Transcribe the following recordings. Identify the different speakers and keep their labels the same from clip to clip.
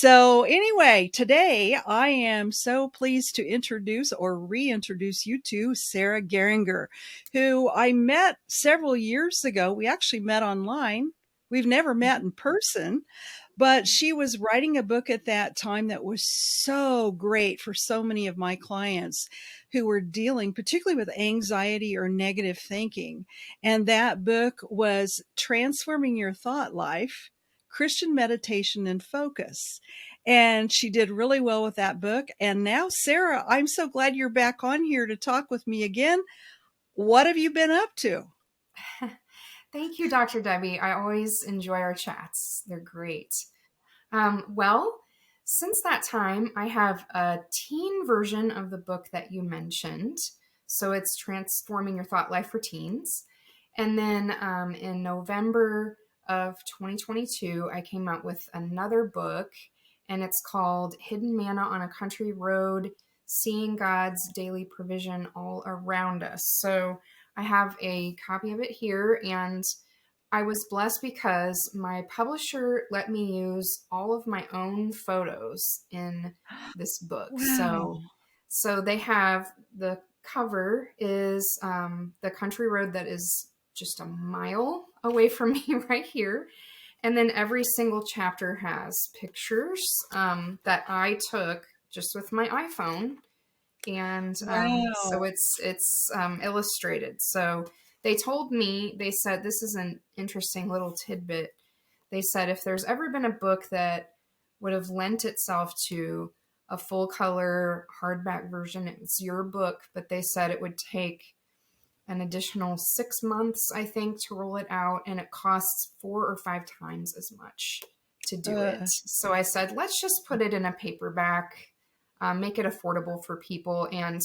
Speaker 1: So, anyway, today I am so pleased to introduce or reintroduce you to Sarah Geringer, who I met several years ago. We actually met online. We've never met in person, but she was writing a book at that time that was so great for so many of my clients who were dealing particularly with anxiety or negative thinking. And that book was Transforming Your Thought Life, Christian Meditation and Focus. And she did really well with that book. And now, Sarah, I'm so glad you're back on here to talk with me again. What have you been up to?
Speaker 2: Thank you, Dr. Debbie. I always enjoy our chats. They're great. Well, since that time, I have a teen version of the book that you mentioned. So it's Transforming Your Thought Life for Teens. And then in November of 2022, I came out with another book, and it's called Hidden Manna on a Country Road, Seeing God's Daily Provision All Around Us. So I have a copy of it here, and I was blessed because my publisher let me use all of my own photos in this book.
Speaker 1: Wow.
Speaker 2: So they have the cover is the country road that is just a mile away from me right here. And then every single chapter has pictures that I took just with my iPhone, and so
Speaker 1: Wow.
Speaker 2: it's illustrated. So they told me, they said, this is an interesting little tidbit. They said if there's ever been a book that would have lent itself to a full color hardback version, it's your book. But they said it would take an additional 6 months, I think, to roll it out, and it costs 4 or 5 times as much to do it.
Speaker 1: Uh,
Speaker 2: So I said, let's just put it in a paperback, make it affordable for people. And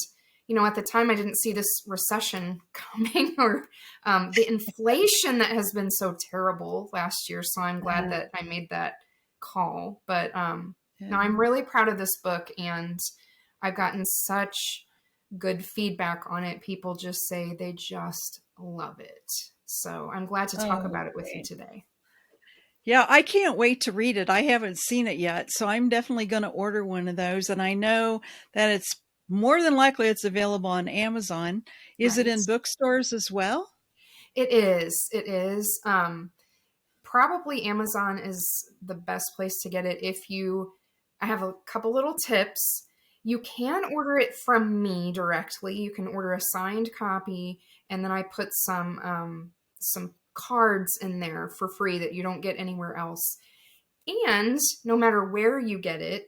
Speaker 2: at the time, I didn't see this recession coming, or the inflation that has been so terrible last year. So I'm glad
Speaker 1: uh,
Speaker 2: that I made that call. But
Speaker 1: yeah.
Speaker 2: no, I'm really proud of this book, and I've gotten such good feedback on it. People just say they just love it. So I'm glad to talk
Speaker 1: Oh,
Speaker 2: about it with you
Speaker 1: great.
Speaker 2: today.
Speaker 1: Yeah, I can't wait to read it. I haven't seen it yet, so I'm definitely going to order one of those. And I know that it's more than likely it's available on Amazon. Is it
Speaker 2: Right.
Speaker 1: in bookstores as well?
Speaker 2: It is. It is. Probably Amazon is the best place to get it. I have a couple little tips. You can order it from me directly. You can order a signed copy, and then I put some cards in there for free that you don't get anywhere else. And no matter where you get it,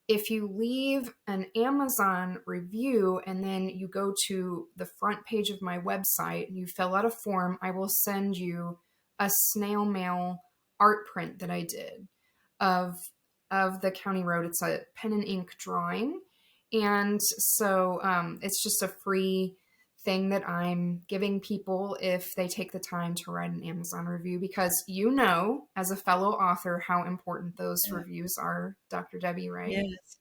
Speaker 2: if you leave an Amazon review and then you go to the front page of my website and you fill out a form, I will send you a snail mail art print that I did of the county road. It's a pen and ink drawing. And so it's just a free thing that I'm giving people if they take the time to write an Amazon review, because as a fellow author, how important those
Speaker 1: Yeah.
Speaker 2: reviews are, Dr. Debbie, right?
Speaker 1: Yes.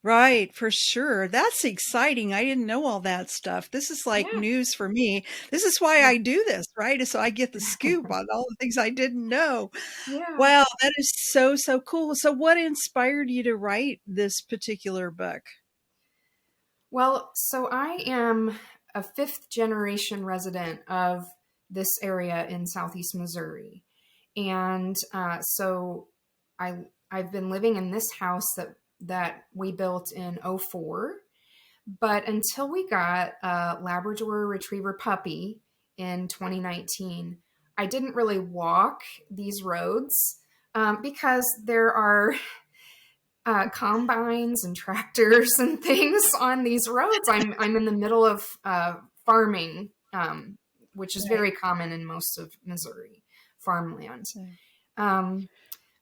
Speaker 1: Right, for sure. That's exciting. I didn't know all that stuff. This is like
Speaker 2: Yeah.
Speaker 1: news for me. This is why I do this, right? So I get the scoop on all the things I didn't know.
Speaker 2: Yeah.
Speaker 1: Wow, that is so, so cool. So what inspired you to write this particular book?
Speaker 2: Well, so I am a fifth generation resident of this area in Southeast Missouri. And so I've been living in this house that we built in '04. But until we got a Labrador Retriever puppy in 2019, I didn't really walk these roads because there are combines and tractors and things on these roads. I'm in the middle of farming, which is
Speaker 1: Right.
Speaker 2: very common in most of Missouri, farmland.
Speaker 1: Right.
Speaker 2: Um,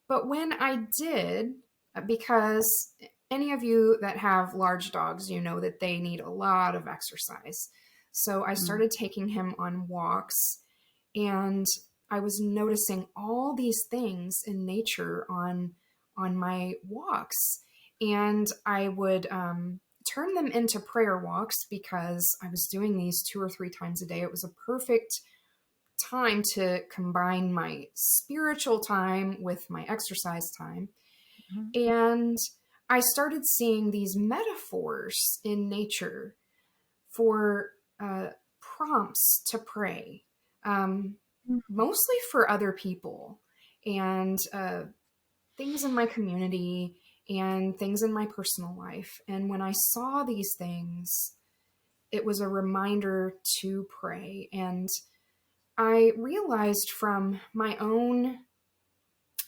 Speaker 2: but when I did, because any of you that have large dogs, you know that they need a lot of exercise. So I
Speaker 1: Mm.
Speaker 2: started taking him on walks, and I was noticing all these things in nature on my walks, and I would turn them into prayer walks because I was doing these 2 or 3 times a day. It was a perfect time to combine my spiritual time with my exercise time.
Speaker 1: Mhm.
Speaker 2: And I started seeing these metaphors in nature for prompts to pray, um, mostly for other people and things in my community and things in my personal life. And when I saw these things, it was a reminder to pray. And I realized from my own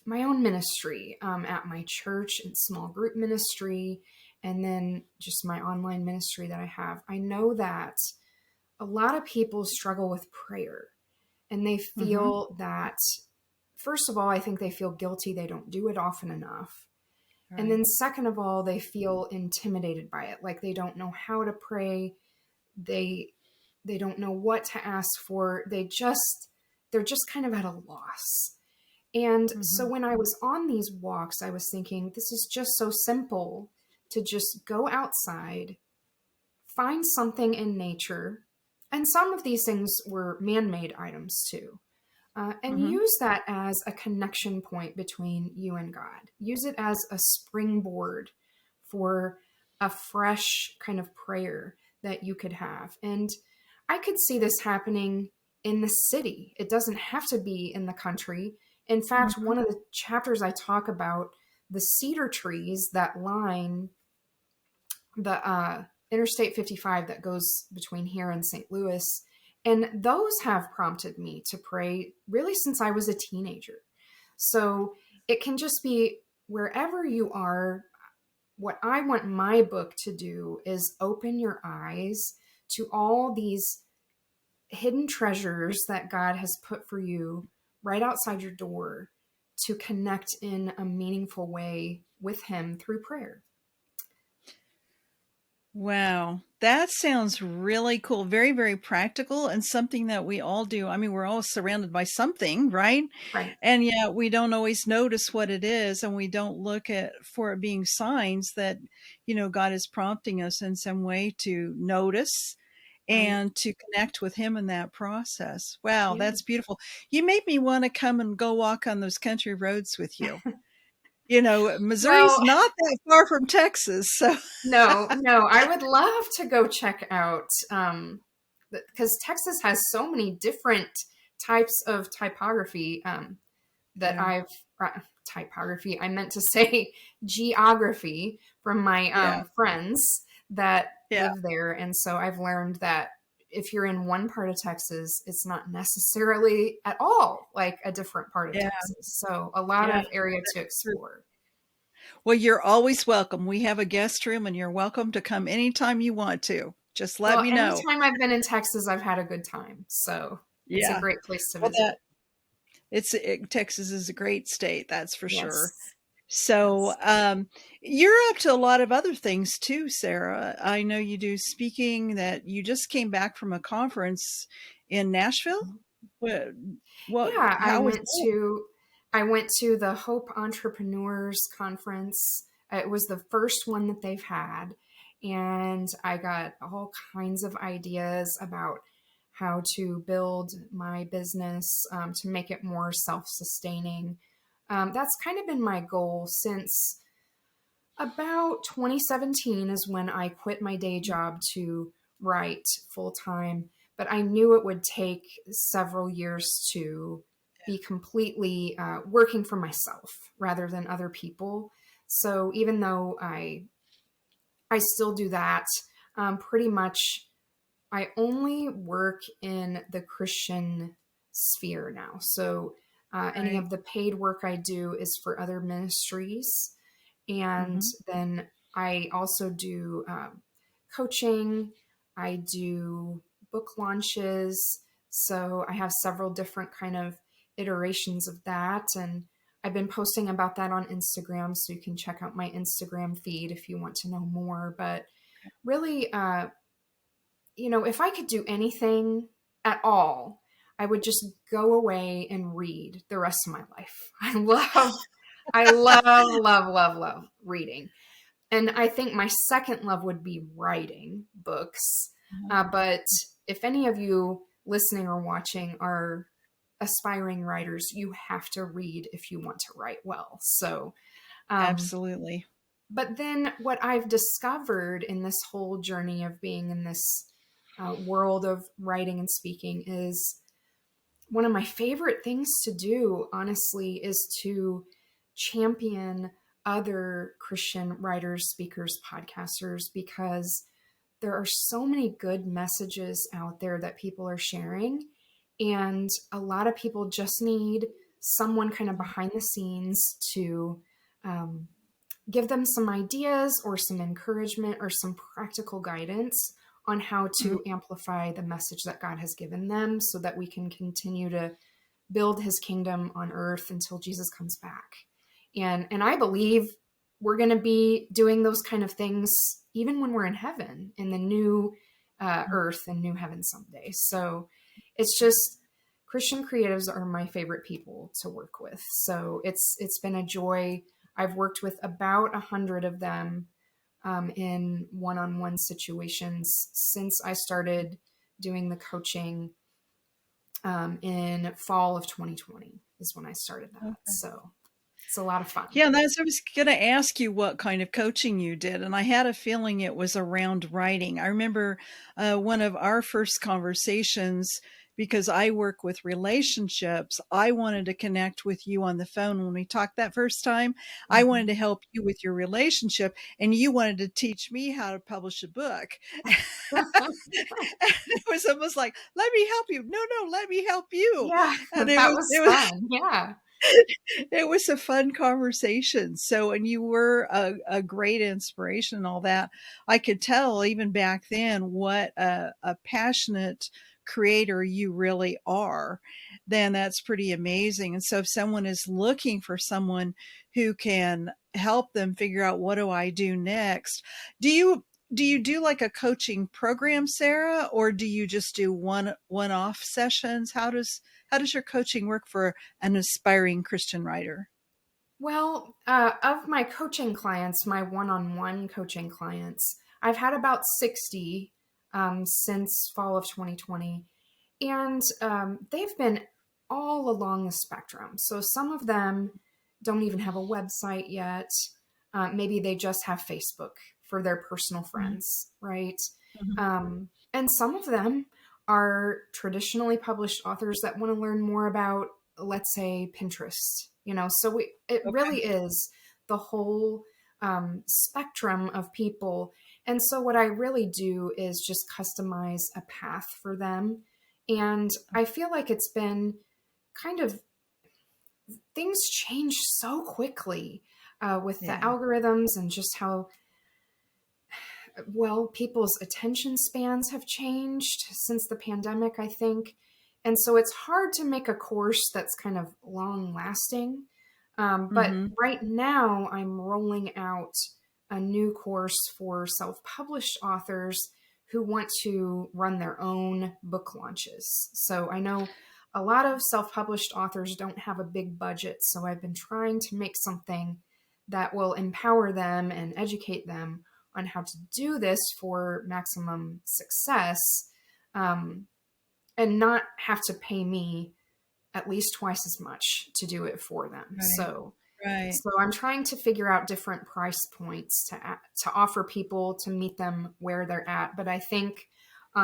Speaker 2: ministry at my church and small group ministry, and then just my online ministry that I have, I know that a lot of people struggle with prayer, and they
Speaker 1: Mhm.
Speaker 2: feel that, first of all, I think they feel guilty they don't do it often enough. And
Speaker 1: Right.
Speaker 2: then, second of all, they feel intimidated by it, like they don't know how to pray. They they don't know what to ask for. They're just kind of at a loss. And so
Speaker 1: Mhm.
Speaker 2: when I was on these walks, I was thinking, this is just so simple to just go outside, find something in nature, and some of these things were man-made items too, and
Speaker 1: Mhm.
Speaker 2: use that as a connection point between you and God. Use it as a springboard for a fresh kind of prayer that you could have. And I could see this happening in the city. It doesn't have to be in the country. In fact,
Speaker 1: Mhm.
Speaker 2: one of the chapters I talk about the cedar trees that line the Interstate 55 that goes between here and St. Louis. And those have prompted me to pray really since I was a teenager. So it can just be wherever you are. What I want my book to do is open your eyes to all these hidden treasures that God has put for you right outside your door to connect in a meaningful way with Him through prayer.
Speaker 1: Wow, that sounds really cool. Very, very practical and something that we all do. I mean, we're all surrounded by something, right?
Speaker 2: Right,
Speaker 1: And yet we don't always notice what it is, and we don't look at for it being signs that, God is prompting us in some way to notice
Speaker 2: right.
Speaker 1: and to connect with him in that process. Wow,
Speaker 2: Yeah.
Speaker 1: that's beautiful. You made me want to come and go walk on those country roads with you. Missouri's
Speaker 2: Well,
Speaker 1: not that far from Texas, so
Speaker 2: no, no, I would love to go check out because Texas has so many different types of typography that
Speaker 1: yeah.
Speaker 2: typography. I meant to say geography from my
Speaker 1: Yeah.
Speaker 2: friends that
Speaker 1: Yeah.
Speaker 2: live there, and so I've learned that if you're in one part of Texas, it's not necessarily at all like a different part of
Speaker 1: Yeah.
Speaker 2: Texas. So a lot
Speaker 1: Yeah.
Speaker 2: of area to
Speaker 1: That's true.
Speaker 2: explore.
Speaker 1: Well, you're always welcome. We have a guest room and you're welcome to come anytime you want to. Just let
Speaker 2: Well,
Speaker 1: me know.
Speaker 2: anytime I've been in Texas, I've had a good time. So it's a
Speaker 1: Yeah.
Speaker 2: great place to
Speaker 1: Well,
Speaker 2: visit.
Speaker 1: Texas is a great state, that's for sure.
Speaker 2: Yes.
Speaker 1: So,
Speaker 2: Yes.
Speaker 1: you're up to a lot of other things too, Sarah. I know you do speaking, that you just came back from a conference in Nashville. What,
Speaker 2: Yeah,
Speaker 1: how was that?
Speaker 2: I went to the Hope Entrepreneurs Conference. It was the first one that they've had, and I got all kinds of ideas about how to build my business to make it more self-sustaining. That's kind of been my goal since about 2017 is when I quit my day job to write full time, but I knew it would take several years to be completely working for myself rather than other people. So even though I still do that, pretty much I only work in the Christian sphere now. So any
Speaker 1: Right.
Speaker 2: of the paid work I do is for other ministries. And
Speaker 1: Mhm.
Speaker 2: then I also do coaching, I do book launches. So I have several different kind of iterations of that. And I've been posting about that on Instagram. So you can check out my Instagram feed if you want to know more. But really, if I could do anything at all, I would just go away and read the rest of my life. I love reading. And I think my second love would be writing books.
Speaker 1: Uh-huh.
Speaker 2: But if any of you listening or watching are aspiring writers, you have to read if you want to write well. So
Speaker 1: Absolutely.
Speaker 2: But then what I've discovered in this whole journey of being in this world of writing and speaking is one of my favorite things to do, honestly, is to champion other Christian writers, speakers, podcasters, because there are so many good messages out there that people are sharing. And a lot of people just need someone kind of behind the scenes to um, give them some ideas or some encouragement or some practical guidance on how
Speaker 1: Mhm.
Speaker 2: to amplify the message that God has given them so that we can continue to build his kingdom on earth until Jesus comes back. And I believe we're going to be doing those kind of things even when we're in heaven, in the new earth and new heaven someday. So it's just Christian creatives are my favorite people to work with. So it's been a joy. I've worked with about 100 of them in one-on-one situations since I started doing the coaching in fall of 2020 is when I started that.
Speaker 1: Okay.
Speaker 2: So it's a lot of fun.
Speaker 1: Yeah, that's I was gonna ask you what kind of coaching you did, and I had a feeling it was around writing. I remember, one of our first conversations, because I work with relationships, I wanted to connect with you on the phone when we talked that first time. I wanted
Speaker 2: Mhm.
Speaker 1: to help you with your relationship, and you wanted to teach me how to publish a book. It was almost like, "Let me help you." "No, no, let me help you."
Speaker 2: Yeah,
Speaker 1: And
Speaker 2: that was fun. Yeah.
Speaker 1: it was a fun conversation. So, and you were a great inspiration and all that. I could tell even back then what a passionate creator you really are. Then that's pretty amazing. And so, if someone is looking for someone who can help them figure out what do I do next, do you do like a coaching program, Sarah, or do you just do one off sessions? How does your coaching work for an aspiring Christian writer?
Speaker 2: Well, of my coaching clients, my one-on-one coaching clients, I've had about 60 since fall of 2020. And they've been all along the spectrum. So some of them don't even have a website yet. Maybe they just have Facebook for their personal
Speaker 1: Mhm,
Speaker 2: friends, right?
Speaker 1: mhm.
Speaker 2: And some of them are traditionally published authors that want to learn more about, let's say, Pinterest. It really
Speaker 1: Okay.
Speaker 2: is the whole spectrum of people. And so what I really do is just customize a path for them. And I feel like it's been kind of things change so quickly with the
Speaker 1: Yeah.
Speaker 2: algorithms and just how well people's attention spans have changed since the pandemic, I think. And so it's hard to make a course that's kind of long lasting. But
Speaker 1: Mhm.
Speaker 2: right now, I'm rolling out a new course for self published authors who want to run their own book launches. So I know a lot of self published authors don't have a big budget. So I've been trying to make something that will empower them and educate them on how to do this for maximum success, um, and not have to pay me at least twice as much to do it for them.
Speaker 1: Right.
Speaker 2: So,
Speaker 1: Right.
Speaker 2: so I'm trying to figure out different price points to offer people to meet them where they're at. But I think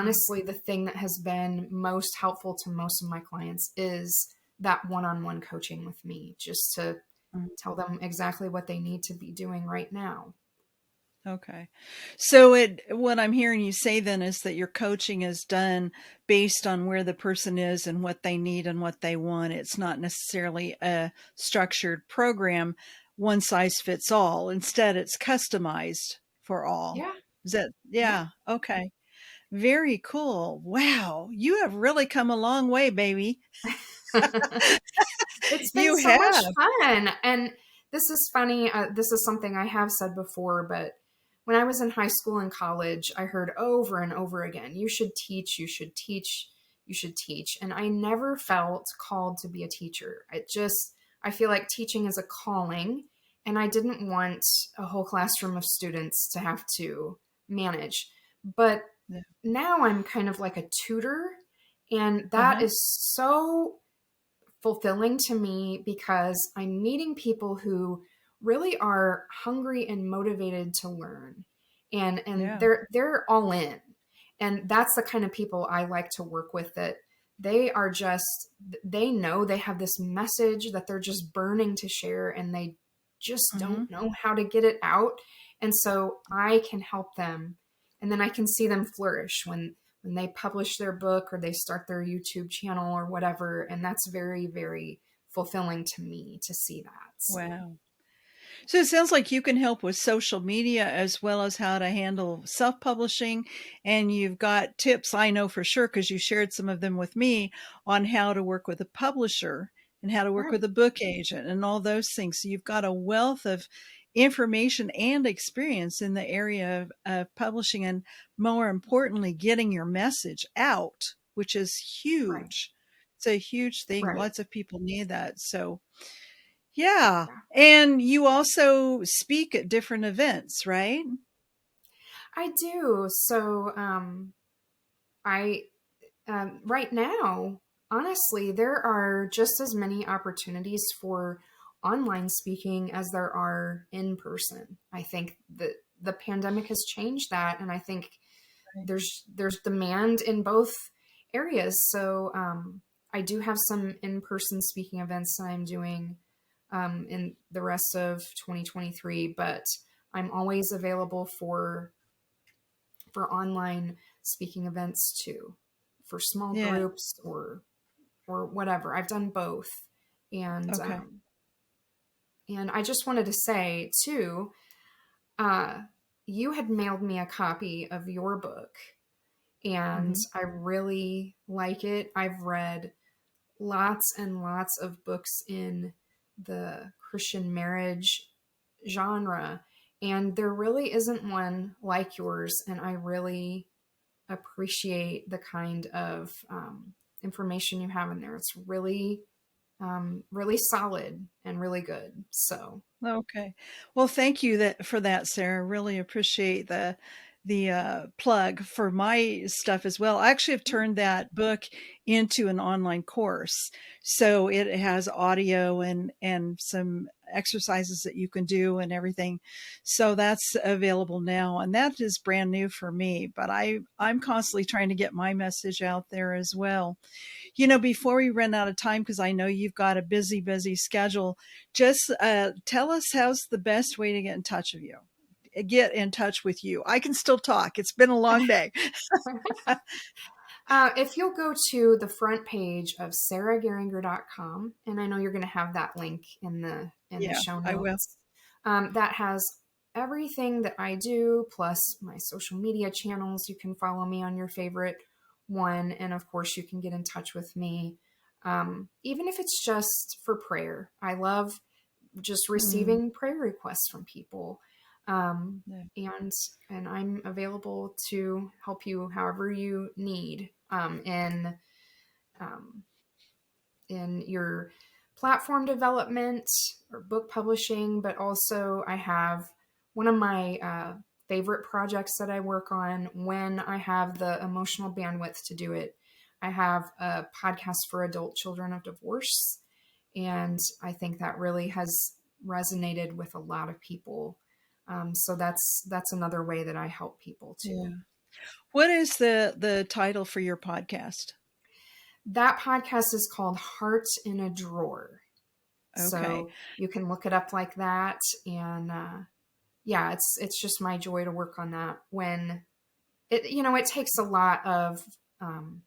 Speaker 1: Mm,
Speaker 2: honestly, the thing that has been most helpful to most of my clients is that one-on-one coaching with me, just to
Speaker 1: mm.
Speaker 2: tell them exactly what they need to be doing right now.
Speaker 1: Okay. So what I'm hearing you say then is that your coaching is done based on where the person is and what they need and what they want. It's not necessarily a structured program, one size fits all. Instead, it's customized for all.
Speaker 2: Yeah,
Speaker 1: Is that,
Speaker 2: yeah.
Speaker 1: yeah, okay. Very cool. Wow. You have really come a long way, baby.
Speaker 2: It's been
Speaker 1: You
Speaker 2: so much
Speaker 1: have.
Speaker 2: fun. And this is funny. This is something I have said before, but when I was in high school and college, I heard over and over again, you should teach, you should teach, you should teach. And I never felt called to be a teacher. I feel like teaching is a calling, and I didn't want a whole classroom of students to have to manage. But
Speaker 1: Yeah.
Speaker 2: now I'm kind of like a tutor, and that
Speaker 1: Uh-huh.
Speaker 2: is so fulfilling to me because I'm meeting people who really are hungry and motivated to learn, and
Speaker 1: Yeah.
Speaker 2: they're all in. And that's the kind of people I like to work with, that they are just, they know they have this message that they're just burning to share, and they just
Speaker 1: Hmm.
Speaker 2: don't know how to get it out. And so I can help them, and then I can see them flourish when they publish their book or they start their YouTube channel or whatever. And that's very, very fulfilling to me to see that. So,
Speaker 1: Wow. So it sounds like you can help with social media as well as how to handle self-publishing. And you've got tips, I know for sure, because you shared some of them with me on how to work with a publisher and how to work with
Speaker 2: right,
Speaker 1: a book agent and all those things. So you've got a wealth of information and experience in the area of publishing and, more importantly, getting your message out, which is
Speaker 2: right,
Speaker 1: huge. It's a huge thing.
Speaker 2: right.
Speaker 1: Lots of people need that. So yeah.
Speaker 2: Yeah,
Speaker 1: And you also speak at different events, right?
Speaker 2: I do. So, I right now, honestly, there are just as many opportunities for online speaking as there are in person. I think that the pandemic has changed that, and I think
Speaker 1: Right.
Speaker 2: there's demand in both areas. So I do have some in-person speaking events that I'm doing in the rest of 2023, but I'm always available for online speaking events too, for small
Speaker 1: Yeah.
Speaker 2: groups or whatever. I've done both, and
Speaker 1: Okay.
Speaker 2: and I just wanted to say too, uh, you had mailed me a copy of your book, and
Speaker 1: Hmm.
Speaker 2: I really like it. I've read lots and lots of books in the Christian marriage genre, and there really isn't one like yours. And I really appreciate the kind of information you have in there. It's really, really solid and really good. So,
Speaker 1: Okay. Well, thank you that for that, Sarah. Really appreciate the plug for my stuff as well. I actually have turned that book into an online course. So it has audio and some exercises that you can do and everything. So that's available now, and that is brand new for me, but I'm constantly trying to get my message out there as well. Before we run out of time, because I know you've got a busy, busy schedule, just tell us how's the best way to get in touch with you. I can still talk. It's been a long day.
Speaker 2: if you'll go to the front page of sarahgeringer.com, and I know you're going to have that link in the
Speaker 1: Yeah,
Speaker 2: show
Speaker 1: I will.
Speaker 2: notes, that has everything that I do, plus my social media channels. You can follow me on your favorite one, and of course, you can get in touch with me, even if it's just for prayer. I love just
Speaker 1: Mm,
Speaker 2: receiving prayer requests from people. Um,
Speaker 1: yeah,
Speaker 2: and and I'm available to help you however you need, um, in your platform development or book publishing. But also, I have one of my favorite projects that I work on when I have the emotional bandwidth to do it. I have a podcast for adult children of divorce, and I think that really has resonated with a lot of people. So that's another way that I help people
Speaker 1: yeah.
Speaker 2: too.
Speaker 1: What is the title for your podcast?
Speaker 2: That podcast is called Heart in a Drawer.
Speaker 1: Okay.
Speaker 2: So you can look it up like that. And yeah, it's just my joy to work on that. When it takes a lot of um,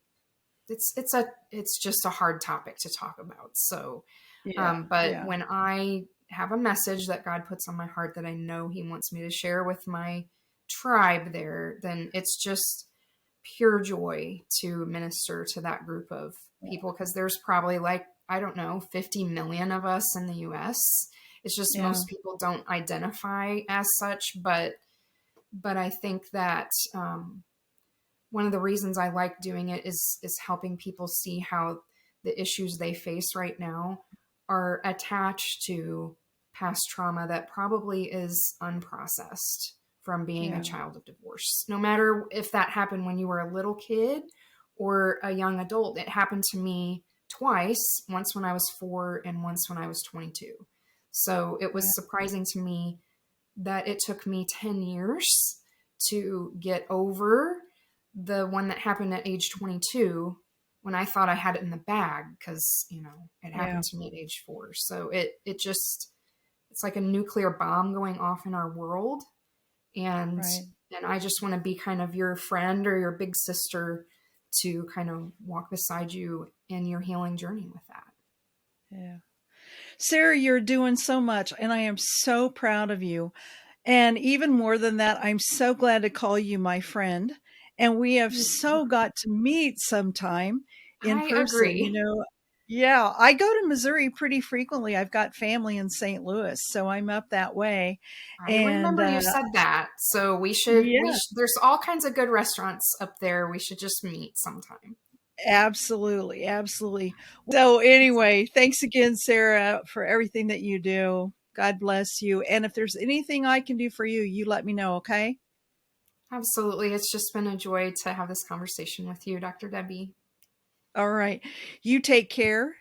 Speaker 2: it's just a hard topic to talk about. So,
Speaker 1: Yeah,
Speaker 2: but
Speaker 1: yeah,
Speaker 2: when I have a message that God puts on my heart that I know He wants me to share with my tribe there, then it's just pure joy to minister to that group of people, because there's probably, like, I don't know, 50 million of us in the US. It's just
Speaker 1: yeah,
Speaker 2: most people don't identify as such, but I think that one of the reasons I like doing it is helping people see how the issues they face right now are attached to past trauma that probably is unprocessed from being a
Speaker 1: yeah,
Speaker 2: child of divorce. No matter if that happened when you were a little kid or a young adult. It happened to me twice, once when I was 4 and once when I was 22. So it
Speaker 1: Right.
Speaker 2: was surprising to me that it took me 10 years to get over the one that happened at age 22 when I thought I had it in the bag because, it
Speaker 1: Yeah.
Speaker 2: happened to me at age 4. So it just it's like a nuclear bomb going off in our world, and
Speaker 1: Right.
Speaker 2: and I just want to be kind of your friend or your big sister to kind of walk beside you in your healing journey with that.
Speaker 1: Yeah. Sarah, you're doing so much, and I am so proud of you. And even more than that, I'm so glad to call you my friend. And we have
Speaker 2: Me too.
Speaker 1: so got to meet sometime in
Speaker 2: I
Speaker 1: person.
Speaker 2: agree.
Speaker 1: Yeah, I go to Missouri pretty frequently. I've got family in St. Louis, so I'm up that way.
Speaker 2: I
Speaker 1: And
Speaker 2: remember you said that. So
Speaker 1: yeah,
Speaker 2: there's all kinds of good restaurants up there. We should just meet sometime.
Speaker 1: absolutely, absolutely. So anyway, thanks again, Sarah, for everything that you do. God bless you. And if there's anything I can do for you, you let me know, okay?
Speaker 2: Absolutely. It's just been a joy to have this conversation with you, Dr. Debbie.
Speaker 1: All right. You take care.